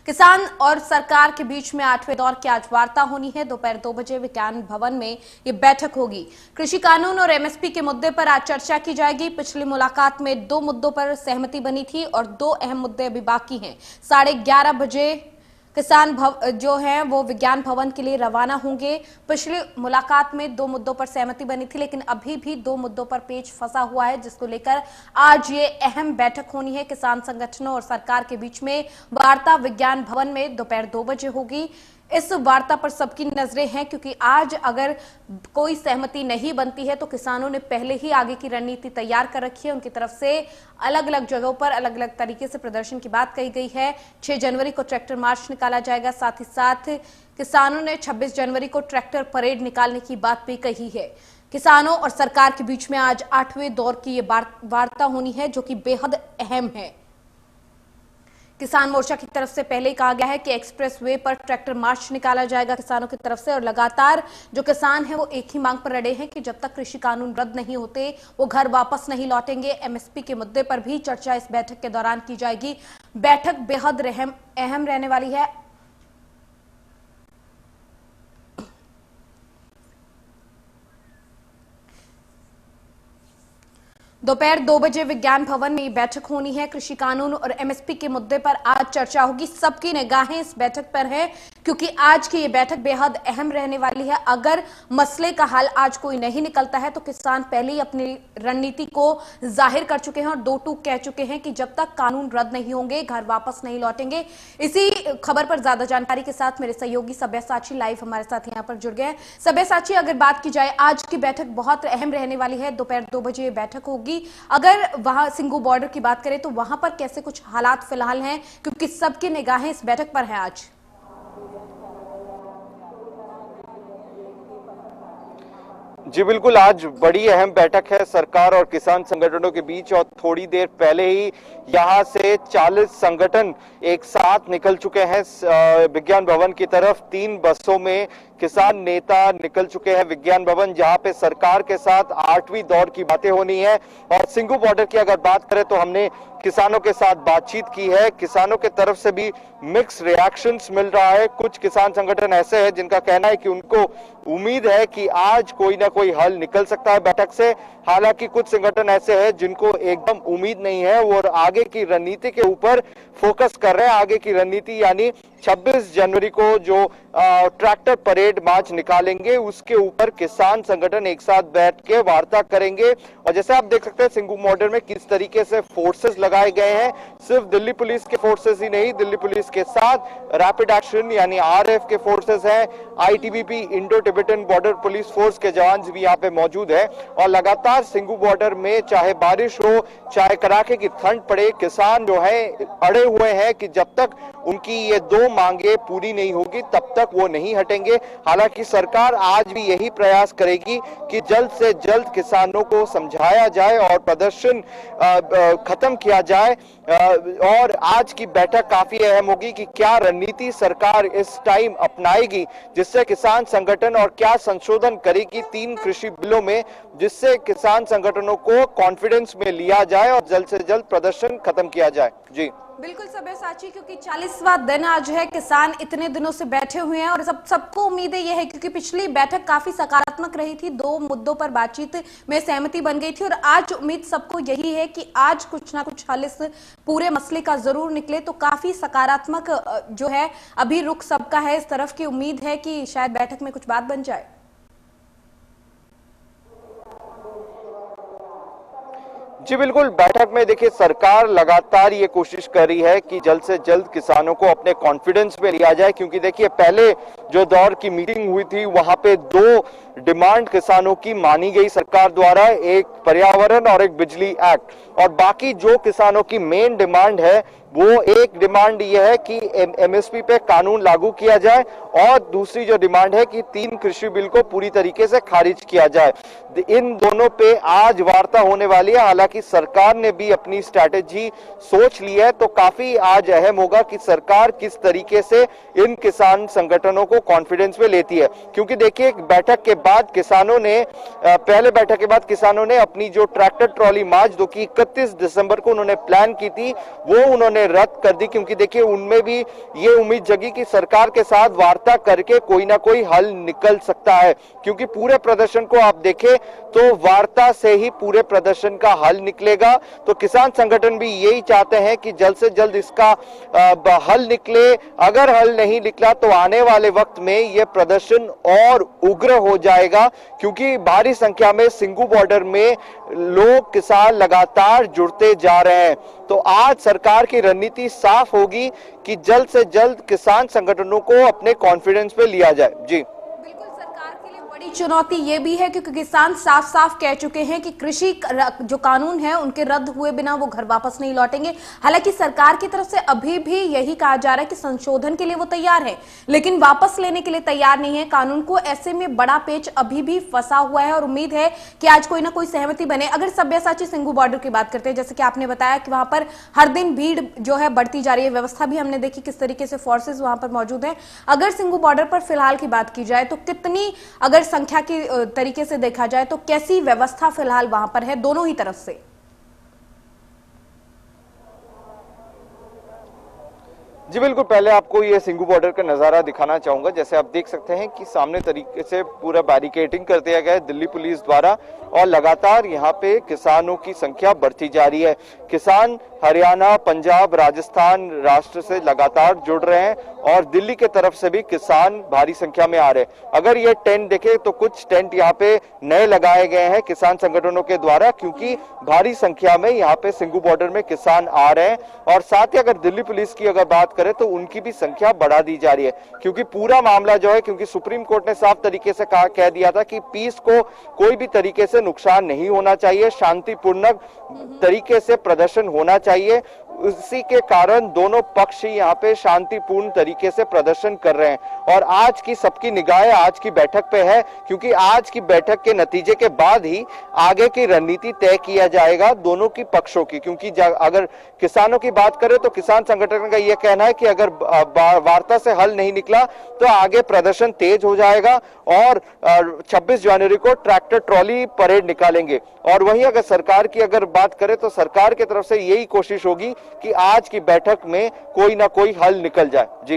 किसान और सरकार के बीच में 8वें दौर की आज वार्ता होनी है। दोपहर 2 बजे विज्ञान भवन में ये बैठक होगी। कृषि कानून और एमएसपी के मुद्दे पर आज चर्चा की जाएगी। पिछली मुलाकात में 2 मुद्दों पर सहमति बनी थी और 2 अहम मुद्दे अभी बाकी हैं। 11:30 बजे किसान जो हैं वो विज्ञान भवन के लिए रवाना होंगे। पिछली मुलाकात में 2 मुद्दों पर सहमति बनी थी, लेकिन अभी भी 2 मुद्दों पर पेच फंसा हुआ है, जिसको लेकर आज ये अहम बैठक होनी है। किसान संगठनों और सरकार के बीच में वार्ता विज्ञान भवन में दोपहर 2 बजे होगी। इस वार्ता पर सबकी नजरें हैं, क्योंकि आज अगर कोई सहमति नहीं बनती है तो किसानों ने पहले ही आगे की रणनीति तैयार कर रखी है। उनकी तरफ से अलग अलग जगहों पर अलग अलग तरीके से प्रदर्शन की बात कही गई है। 6 जनवरी को ट्रैक्टर मार्च निकाला जाएगा। साथ ही साथ किसानों ने 26 जनवरी को ट्रैक्टर परेड निकालने की बात भी कही है। किसानों और सरकार के बीच में आज 8वें दौर की ये वार्ता होनी है, जो कि बेहद अहम है। किसान मोर्चा की तरफ से पहले ही कहा गया है कि एक्सप्रेस वे पर ट्रैक्टर मार्च निकाला जाएगा किसानों की तरफ से, और लगातार जो किसान हैं वो एक ही मांग पर अड़े हैं कि जब तक कृषि कानून रद्द नहीं होते वो घर वापस नहीं लौटेंगे। एमएसपी के मुद्दे पर भी चर्चा इस बैठक के दौरान की जाएगी। बैठक बेहद अहम रहने वाली है। दोपहर 2 बजे विज्ञान भवन में बैठक होनी है। कृषि कानून और एमएसपी के मुद्दे पर आज चर्चा होगी। सबकी निगाहें इस बैठक पर है, क्योंकि आज की ये बैठक बेहद अहम रहने वाली है। अगर मसले का हल आज कोई नहीं निकलता है तो किसान पहले ही अपनी रणनीति को जाहिर कर चुके हैं और 2 टूक कह चुके हैं कि जब तक कानून रद्द नहीं होंगे घर वापस नहीं लौटेंगे। इसी खबर पर ज्यादा जानकारी के साथ मेरे सहयोगी सब्यसाची लाइव हमारे साथ यहाँ पर जुड़ गए हैं। सब्यसाची, अगर बात की जाए आज की बैठक बहुत अहम रहने वाली है। दोपहर 2 बजे ये बैठक होगी। अगर वहां सिंगू बॉर्डर की बात करें तो वहां पर कैसे कुछ हालात फिलहाल हैं, क्योंकि सबकी निगाहें इस बैठक पर है आज। जी बिल्कुल, आज बड़ी अहम बैठक है सरकार और किसान संगठनों के बीच, और थोड़ी देर पहले ही यहां से 40 संगठन एक साथ निकल चुके हैं विज्ञान भवन की तरफ। 3 बसों में किसान नेता निकल चुके हैं विज्ञान भवन, जहां पे सरकार के साथ 8वीं दौर की बातें होनी है। और सिंगू बॉर्डर की अगर बात करें तो हमने किसानों के साथ बातचीत की है। किसानों के तरफ से भी मिक्स रिएक्शंस मिल रहा है। कुछ किसान संगठन ऐसे हैं जिनका कहना है कि उनको उम्मीद है कि आज कोई ना कोई हल निकल सकता है बैठक से। हालांकि कुछ संगठन ऐसे हैं जिनको एकदम उम्मीद नहीं है, वो आगे की रणनीति के ऊपर फोकस कर रहे हैं। आगे की रणनीति यानी 26 जनवरी को जो ट्रैक्टर परेड मार्च निकालेंगे, उसके ऊपर किसान संगठन एक साथ बैठ के वार्ता करेंगे। और जैसे आप देख सकते हैं सिंगू बॉर्डर में किस तरीके से फोर्सेस लगाए गए हैं। सिर्फ दिल्ली पुलिस के फोर्सेस ही नहीं, दिल्ली पुलिस के साथ रैपिड एक्शन यानी आरएफ के फोर्सेस हैं, ITBP Indo Tibetan border police force के जवान भी यहाँ पे मौजूद है। और लगातार सिंगू बॉर्डर में चाहे बारिश हो चाहे कड़ाके की ठंड पड़े, किसान जो है अड़े हुए हैं कि जब तक उनकी ये 2 मांगे पूरी नहीं होगी तब तक वो नहीं हटेंगे। हालांकि सरकार आज भी यही प्रयास करेगी कि जल्द से जल्द किसानों को समझाया जाए और प्रदर्शन खत्म किया जाए। और आज की बैठक काफी अहम होगी कि क्या रणनीति सरकार इस टाइम अपनाएगी, जिससे किसान संगठन और क्या संशोधन करेगी 3 कृषि बिलों में, जिससे किसान संगठनों को कॉन्फिडेंस में लिया जाए और जल्द से जल्द प्रदर्शन खत्म किया जाए। जी बिल्कुल सब्यसाची, क्योंकि 40वां दिन आज है। किसान इतने दिनों से बैठे हुए हैं और सबको उम्मीदें ये है, क्योंकि पिछली बैठक काफी सकारात्मक रही थी। 2 मुद्दों पर बातचीत में सहमति बन गई थी और आज उम्मीद सबको यही है कि आज कुछ ना कुछ हल इस पूरे मसले का जरूर निकले। तो काफी सकारात्मक जो है अभी रुख सबका है इस तरफ की। उम्मीद है कि शायद बैठक में कुछ बात बन जाए। जी बिल्कुल, बैठक में देखिए सरकार लगातार ये कोशिश कर रही है कि जल्द से जल्द किसानों को अपने कॉन्फिडेंस में लिया जाए, क्योंकि देखिए पहले जो दौर की मीटिंग हुई थी वहां पे 2 डिमांड किसानों की मानी गई सरकार द्वारा, एक पर्यावरण और एक बिजली एक्ट। और बाकी जो किसानों की मेन डिमांड है वो एक डिमांड ये है कि एमएसपी पे कानून लागू किया जाए, और दूसरी जो डिमांड है कि 3 कृषि बिल को पूरी तरीके से खारिज किया जाए। इन दोनों पे आज वार्ता होने वाली है। हालांकि सरकार ने भी अपनी स्ट्रैटेजी सोच ली है, तो काफी आज अहम होगा कि सरकार किस तरीके से इन किसान संगठनों को कॉन्फिडेंस में लेती है। क्योंकि देखिए बैठक के बाद किसानों ने पहले बैठक के बाद किसानों ने अपनी जो ट्रैक्टर ट्रॉली मार्च जो कि 31 दिसंबर को उन्होंने प्लान की थी, वो उन्होंने उन्होंने रद्द कर दी, क्योंकि देखिए उनमें भी ये उम्मीद जगी कि सरकार के साथ वार्ता करके कोई ना कोई हल निकल सकता है, क्योंकि पूरे प्रदर्शन को आप देखें तो वार्ता से ही पूरे प्रदर्शन का हल निकलेगा। तो किसान संगठन भी यही चाहते हैं कि जल्द से जल्द इसका हल निकले। अगर हल नहीं निकला तो आने वाले वक्त में यह प्रदर्शन और उग्र हो जाएगा, क्योंकि भारी संख्या में सिंघू बॉर्डर में लोग, किसान लगातार जुड़ते जा रहे हैं। तो आज सरकार की रणनीति साफ होगी कि जल्द से जल्द किसान संगठनों को अपने कॉन्फिडेंस पे लिया जाए। जी बिल्कुल, सरकार के लिए बड़ी चुनौती ये भी है क्योंकि किसान साफ साफ कह चुके हैं कि कृषि जो कानून है उनके रद्द हुए बिना वो घर वापस नहीं लौटेंगे। हालांकि सरकार की तरफ से अभी भी यही कहा जा रहा है कि संशोधन के लिए वो तैयार है, लेकिन वापस लेने के लिए तैयार नहीं है कानून को। ऐसे में बड़ा पेच अभी भी फंसा हुआ है और उम्मीद है कि आज कोई ना कोई सहमति बने। अगर सब्यसाची सिंघू बॉर्डर की बात करते हैं, जैसे कि आपने बताया कि वहां पर हर दिन भीड़ जो है बढ़ती जा रही है, व्यवस्था भी हमने देखी किस तरीके से फोर्सेस वहां पर मौजूद है। अगर सिंघू बॉर्डर पर फिलहाल की बात की जाए तो कितनी, अगर संख्या की तरीके से देखा जाए तो कैसी व्यवस्था फिलहाल वहां पर है दोनों ही तरफ से? जी बिल्कुल, पहले आपको ये सिंघू बॉर्डर का नज़ारा दिखाना चाहूंगा। जैसे आप देख सकते हैं कि सामने तरीके से पूरा बैरिकेडिंग कर दिया गया है दिल्ली पुलिस द्वारा, और लगातार यहाँ पे किसानों की संख्या बढ़ती जा रही है। किसान हरियाणा, पंजाब, राजस्थान राष्ट्र से लगातार जुड़ रहे हैं और दिल्ली के तरफ से भी किसान भारी संख्या में आ रहे हैं। अगर ये टेंट देखें तो कुछ टेंट यहाँ पे नए लगाए गए हैं किसान संगठनों के द्वारा, क्योंकि भारी संख्या में यहाँ पे सिंघू बॉर्डर में किसान आ रहे हैं। और साथ ही अगर दिल्ली पुलिस की अगर बात करें तो उनकी भी संख्या बढ़ा दी जा रही है, क्योंकि पूरा मामला जो है, क्योंकि सुप्रीम कोर्ट ने साफ तरीके से कह दिया था कि पीस को कोई भी तरीके से नुकसान नहीं होना चाहिए, शांतिपूर्ण तरीके से प्रदर्शन होना चाहिए। उसी के कारण दोनों पक्ष ही यहाँ पे शांतिपूर्ण तरीके से प्रदर्शन कर रहे हैं। और आज की सबकी निगाहें आज की बैठक पे है, क्योंकि आज की बैठक के नतीजे के बाद ही आगे की रणनीति तय किया जाएगा दोनों की पक्षों की। क्योंकि अगर किसानों की बात करें तो किसान संगठन का यह कहना है कि अगर वार्ता से हल नहीं निकला तो आगे प्रदर्शन तेज हो जाएगा और 26 जनवरी को ट्रैक्टर ट्रॉली परेड निकालेंगे। और वहीं अगर सरकार की अगर बात करें तो सरकार की तरफ से यही कोशिश होगी कि आज की बैठक में कोई ना कोई हल निकल जाए। जी।